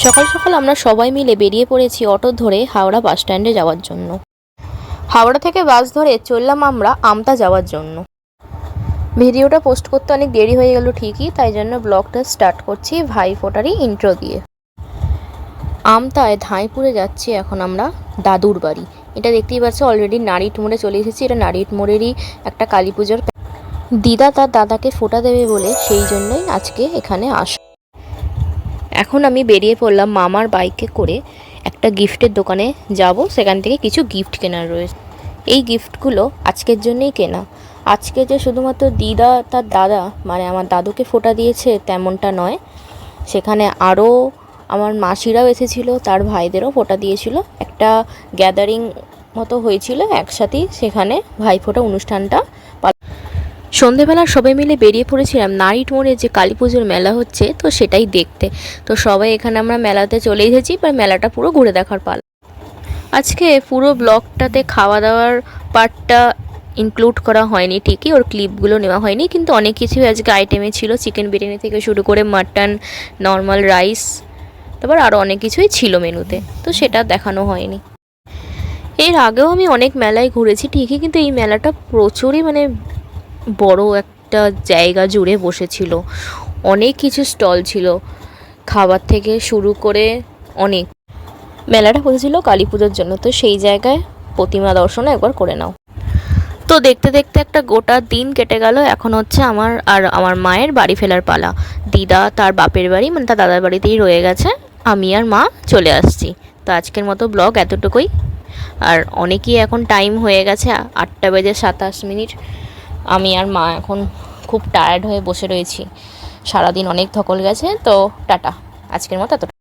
সকাল সকাল আমরা সবাই মিলে বেরিয়ে পড়েছি অটো ধরে হাওড়া বাস স্ট্যান্ডে যাওয়ার জন্য। হাওড়া থেকে বাস ধরে চললাম আমরা আমতা যাওয়ার জন্য। ভিডিওটা পোস্ট করতে অনেক দেরি হয়ে গেল ঠিকই, তাই জন্য ব্লগটা স্টার্ট করছি ভাইফোঁটারই ইন্ট্রো দিয়ে। আমতায় ধাঁইপুরে যাচ্ছি এখন আমরা দাদুর বাড়ি। এটা দেখতেই পাচ্ছ অলরেডি নারিট মোড়ে চলে এসেছি। এটা নারিট মোড়েরই একটা কালী পুজোর। দিদা তার দাদাকে ফোঁটা দেবে বলে সেই জন্যই আজকে এখানে আসা। এখন আমি বেরিয়ে পড়লাম মামার বাইকে করে একটা গিফটের দোকানে যাব, সেখান থেকে কিছু গিফট কেনার রয়েছে। এই গিফটগুলো আজকের জন্যই কেনা। আজকে যে শুধুমাত্র দিদা তার দাদা মানে আমার দাদুকে ফোঁটা দিয়েছে তেমনটা নয়, সেখানে আরও আমার মাসিরাও এসেছিল, তার ভাইদেরও ফোঁটা দিয়েছিল। একটা গ্যাদারিং মতো হয়েছিল একসাথেই, সেখানে ভাইফোঁটা অনুষ্ঠানটা। সন্ধেবেলা সবাই মিলে বেরিয়ে পড়েছিলাম নারিট মোড়ে যে কালী পুজোর মেলা হচ্ছে, তো সেটাই দেখতে। তো সবাই এখানে আমরা মেলাতে চলে এসেছি, এবার মেলাটা পুরো ঘুরে দেখার পালা। আজকে পুরো ব্লগটাতে খাওয়া দাওয়ার পার্টটা ইনক্লুড করা হয়নি ঠিকই, ওর ক্লিপগুলো নেওয়া হয়নি, কিন্তু অনেক কিছুই আজকে আইটেমে ছিল। চিকেন বিরিয়ানি থেকে শুরু করে মাটন, নর্মাল রাইস, তারপর আরও অনেক কিছুই ছিল মেনুতে, তো সেটা দেখানো হয়নি। এর আগেও আমি অনেক মেলায় ঘুরেছি ঠিকই, কিন্তু এই মেলাটা প্রচুরই বড় একটা জায়গা জুড়ে বসেছিল। অনেক কিছু স্টল ছিল, খাবার থেকে শুরু করে অনেক। মেলাটা বসেছিল কালী পুজোর জন্য, তো সেই জায়গায় প্রতিমা দর্শনও একবার করে নাও। তো দেখতে দেখতে একটা গোটা দিন কেটে গেল। এখন হচ্ছে আমার আর আমার মায়ের বাড়ি ফেরার পালা। দিদা তার বাপের বাড়ি মানে তার দাদার বাড়িতেই রয়ে গেছে, আমি আর মা চলে আসছি। তো আজকের মতো ব্লগ এতটুকুই। আর অনেকই এখন টাইম হয়ে গেছে 8:27। আমি আর মা এখন খুব টায়ার্ড হয়ে বসে রয়েছি, সারাদিন অনেক ধকল গেছে। তো টাটা, আজকের মতো এতটা।